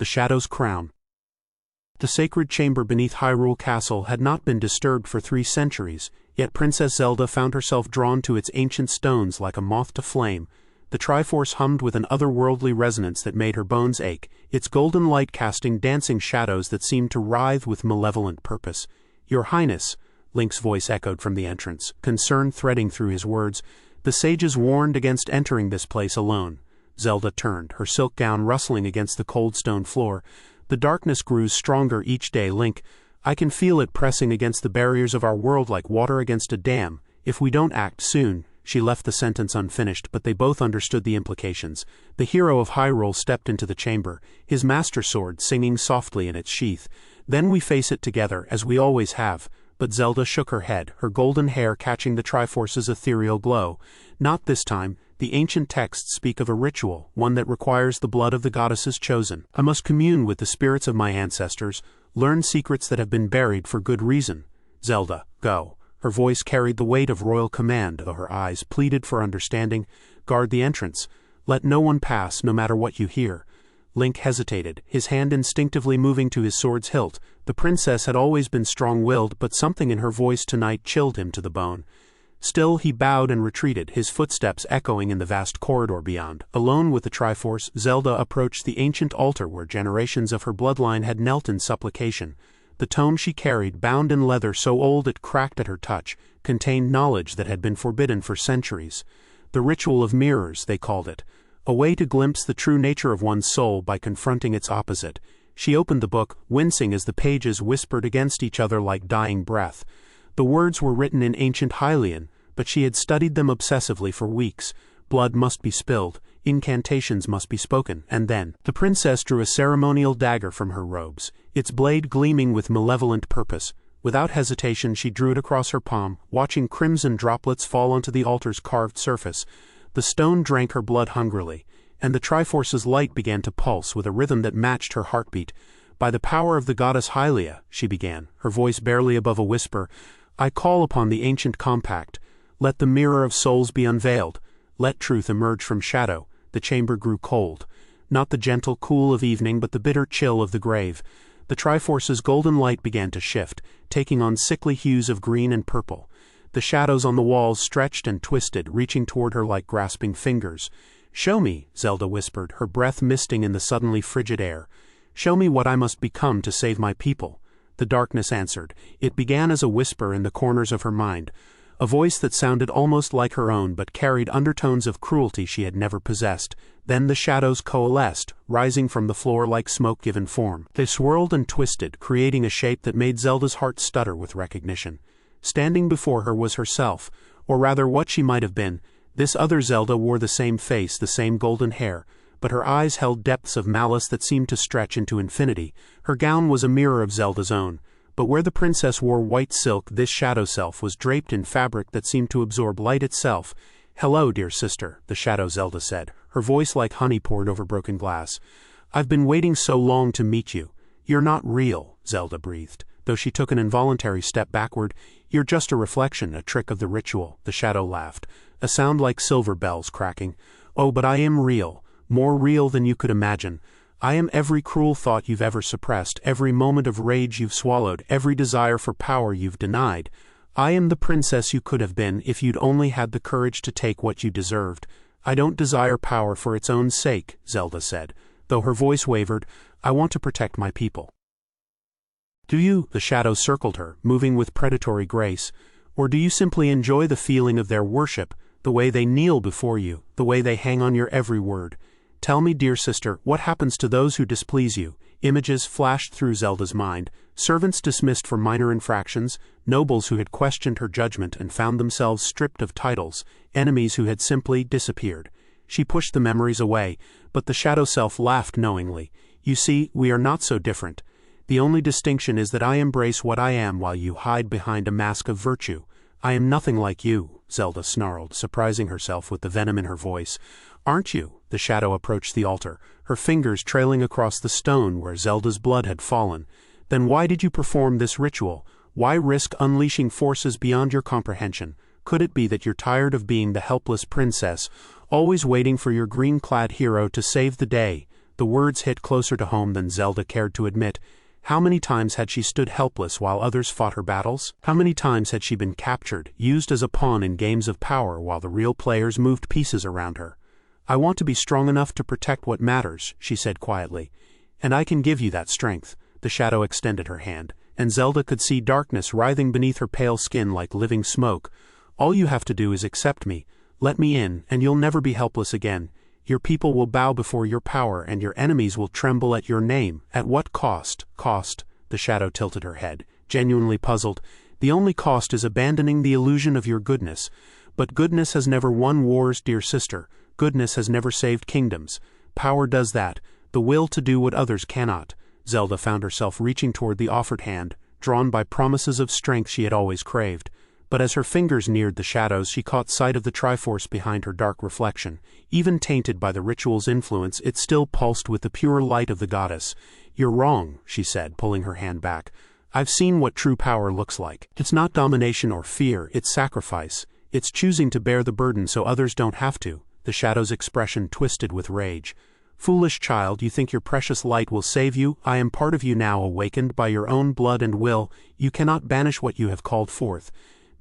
the Shadow's Crown. The sacred chamber beneath Hyrule Castle had not been disturbed for 3 centuries, yet Princess Zelda found herself drawn to its ancient stones like a moth to flame. The Triforce hummed with an otherworldly resonance that made her bones ache, its golden light casting dancing shadows that seemed to writhe with malevolent purpose. "Your Highness," Link's voice echoed from the entrance, concern threading through his words. "The sages warned against entering this place alone." Zelda turned, her silk gown rustling against the cold stone floor. "The darkness grew stronger each day, Link. I can feel it pressing against the barriers of our world like water against a dam. If we don't act soon—" She left the sentence unfinished, but they both understood the implications. The hero of Hyrule stepped into the chamber, his master sword singing softly in its sheath. "Then we face it together, as we always have." But Zelda shook her head, her golden hair catching the Triforce's ethereal glow. "Not this time. The ancient texts speak of a ritual, one that requires the blood of the goddesses chosen. I must commune with the spirits of my ancestors, learn secrets that have been buried for good reason. Zelda, go." Her voice carried the weight of royal command, though her eyes pleaded for understanding. "Guard the entrance. Let no one pass, no matter what you hear." Link hesitated, his hand instinctively moving to his sword's hilt. The princess had always been strong-willed, but something in her voice tonight chilled him to the bone. Still, he bowed and retreated, his footsteps echoing in the vast corridor beyond. Alone with the Triforce, Zelda approached the ancient altar where generations of her bloodline had knelt in supplication. The tome she carried, bound in leather so old it cracked at her touch, contained knowledge that had been forbidden for centuries. The ritual of mirrors, they called it. A way to glimpse the true nature of one's soul by confronting its opposite. She opened the book, wincing as the pages whispered against each other like dying breath. The words were written in ancient Hylian, but she had studied them obsessively for weeks. Blood must be spilled, incantations must be spoken, and then the princess drew a ceremonial dagger from her robes, its blade gleaming with malevolent purpose. Without hesitation she drew it across her palm, watching crimson droplets fall onto the altar's carved surface. The stone drank her blood hungrily, and the Triforce's light began to pulse with a rhythm that matched her heartbeat. "By the power of the goddess Hylia," she began, her voice barely above a whisper, "I call upon the ancient compact. Let the mirror of souls be unveiled. Let truth emerge from shadow." The chamber grew cold. Not the gentle cool of evening, but the bitter chill of the grave. The Triforce's golden light began to shift, taking on sickly hues of green and purple. The shadows on the walls stretched and twisted, reaching toward her like grasping fingers. "Show me," Zelda whispered, her breath misting in the suddenly frigid air. "Show me what I must become to save my people." The darkness answered. It began as a whisper in the corners of her mind, a voice that sounded almost like her own but carried undertones of cruelty she had never possessed. Then the shadows coalesced, rising from the floor like smoke given form. They swirled and twisted, creating a shape that made Zelda's heart stutter with recognition. Standing before her was herself, or rather what she might have been. This other Zelda wore the same face, the same golden hair, but her eyes held depths of malice that seemed to stretch into infinity. Her gown was a mirror of Zelda's own, but where the princess wore white silk, this shadow self was draped in fabric that seemed to absorb light itself. "Hello, dear sister," the shadow Zelda said, her voice like honey poured over broken glass. "I've been waiting so long to meet you." "You're not real," Zelda breathed, though she took an involuntary step backward. "You're just a reflection, a trick of the ritual," the shadow laughed, a sound like silver bells cracking. "Oh, but I am real, more real than you could imagine. I am every cruel thought you've ever suppressed, every moment of rage you've swallowed, every desire for power you've denied. I am the princess you could have been if you'd only had the courage to take what you deserved. I don't desire power for its own sake," Zelda said, though her voice wavered. "I want to protect my people." "Do you?" The shadow circled her, moving with predatory grace. "Or do you simply enjoy the feeling of their worship, the way they kneel before you, the way they hang on your every word? Tell me, dear sister, what happens to those who displease you?" Images flashed through Zelda's mind, servants dismissed for minor infractions, nobles who had questioned her judgment and found themselves stripped of titles, enemies who had simply disappeared. She pushed the memories away, but the shadow self laughed knowingly. "You see, we are not so different. The only distinction is that I embrace what I am while you hide behind a mask of virtue. I am nothing like you," Zelda snarled, surprising herself with the venom in her voice. "Aren't you?" The shadow approached the altar, her fingers trailing across the stone where Zelda's blood had fallen. "Then why did you perform this ritual? Why risk unleashing forces beyond your comprehension? Could it be that you're tired of being the helpless princess, always waiting for your green-clad hero to save the day?" The words hit closer to home than Zelda cared to admit. How many times had she stood helpless while others fought her battles? How many times had she been captured, used as a pawn in games of power while the real players moved pieces around her? I want to be strong enough to protect what matters, she said quietly. And I can give you that strength. The shadow extended her hand, and Zelda could see darkness writhing beneath her pale skin like living smoke. All you have to do is accept me. Let me in, and you'll never be helpless again. Your people will bow before your power, and your enemies will tremble at your name. At what cost? Cost? The shadow tilted her head, genuinely puzzled. The only cost is abandoning the illusion of your goodness. But goodness has never won wars, dear sister. Goodness has never saved kingdoms. Power does that, the will to do what others cannot. Zelda found herself reaching toward the offered hand, drawn by promises of strength she had always craved. But as her fingers neared the shadows, she caught sight of the Triforce behind her dark reflection. Even tainted by the ritual's influence, it still pulsed with the pure light of the goddess. You're wrong, she said, pulling her hand back. I've seen what true power looks like. It's not domination or fear, it's sacrifice. It's choosing to bear the burden so others don't have to. The shadow's expression twisted with rage. Foolish child, you think your precious light will save you? I am part of you now, awakened by your own blood and will. You cannot banish what you have called forth.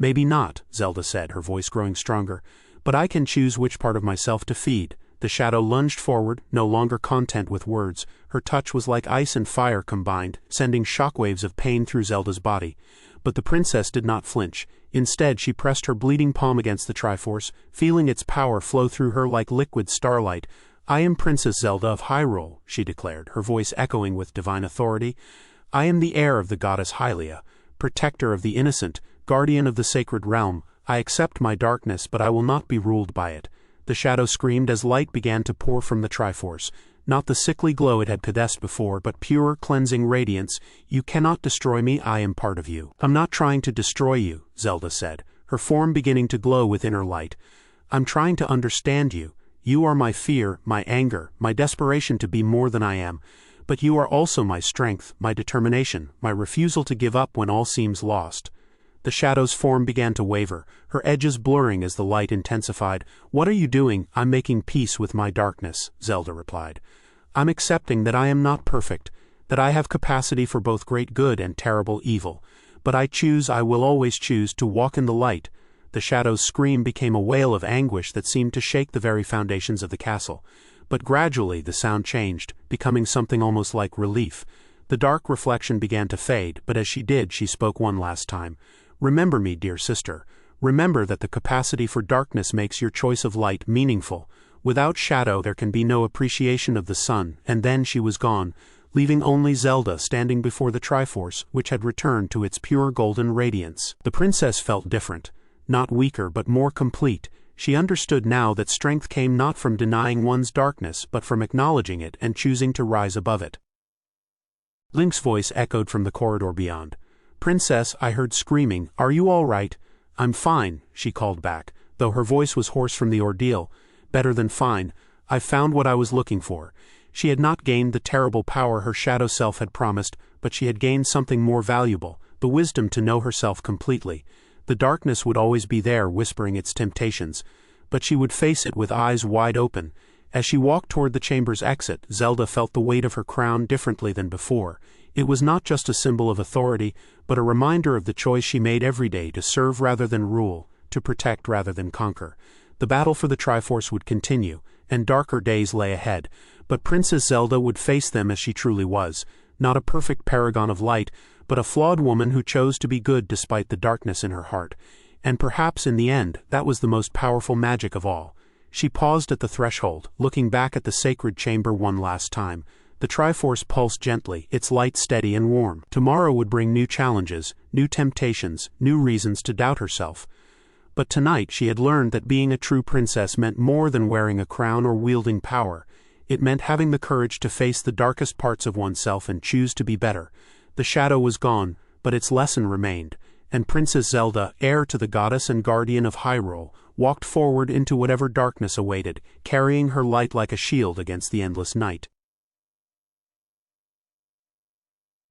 Maybe not, Zelda said, her voice growing stronger, but I can choose which part of myself to feed. The shadow lunged forward, no longer content with words. Her touch was like ice and fire combined, sending shockwaves of pain through Zelda's body. But the princess did not flinch. Instead, she pressed her bleeding palm against the Triforce, feeling its power flow through her like liquid starlight. I am Princess Zelda of Hyrule, she declared, her voice echoing with divine authority. I am the heir of the goddess Hylia, protector of the innocent, guardian of the sacred realm. I accept my darkness, but I will not be ruled by it. The shadow screamed as light began to pour from the Triforce. Not the sickly glow it had possessed before, but pure, cleansing radiance. You cannot destroy me, I am part of you. I'm not trying to destroy you, Zelda said, her form beginning to glow with inner light. I'm trying to understand you. You are my fear, my anger, my desperation to be more than I am. But you are also my strength, my determination, my refusal to give up when all seems lost. The shadow's form began to waver, her edges blurring as the light intensified. What are you doing? I'm making peace with my darkness, Zelda replied. I'm accepting that I am not perfect, that I have capacity for both great good and terrible evil. But I will always choose to walk in the light. The shadow's scream became a wail of anguish that seemed to shake the very foundations of the castle. But gradually the sound changed, becoming something almost like relief. The dark reflection began to fade, but as she did, she spoke one last time. Remember me, dear sister. Remember that the capacity for darkness makes your choice of light meaningful. Without shadow there can be no appreciation of the sun. And then she was gone, leaving only Zelda standing before the Triforce, which had returned to its pure golden radiance. The princess felt different, not weaker but more complete. She understood now that strength came not from denying one's darkness but from acknowledging it and choosing to rise above it. Link's voice echoed from the corridor beyond. Princess, I heard screaming. Are you all right? I'm fine, she called back, though her voice was hoarse from the ordeal. Better than fine. I've found what I was looking for. She had not gained the terrible power her shadow self had promised, but she had gained something more valuable, the wisdom to know herself completely. The darkness would always be there, whispering its temptations, but she would face it with eyes wide open. As she walked toward the chamber's exit, Zelda felt the weight of her crown differently than before. It was not just a symbol of authority, but a reminder of the choice she made every day to serve rather than rule, to protect rather than conquer. The battle for the Triforce would continue, and darker days lay ahead, but Princess Zelda would face them as she truly was, not a perfect paragon of light, but a flawed woman who chose to be good despite the darkness in her heart. And perhaps in the end, that was the most powerful magic of all. She paused at the threshold, looking back at the sacred chamber one last time. The Triforce pulsed gently, its light steady and warm. Tomorrow would bring new challenges, new temptations, new reasons to doubt herself. But tonight she had learned that being a true princess meant more than wearing a crown or wielding power. It meant having the courage to face the darkest parts of oneself and choose to be better. The shadow was gone, but its lesson remained, and Princess Zelda, heir to the goddess and guardian of Hyrule, walked forward into whatever darkness awaited, carrying her light like a shield against the endless night.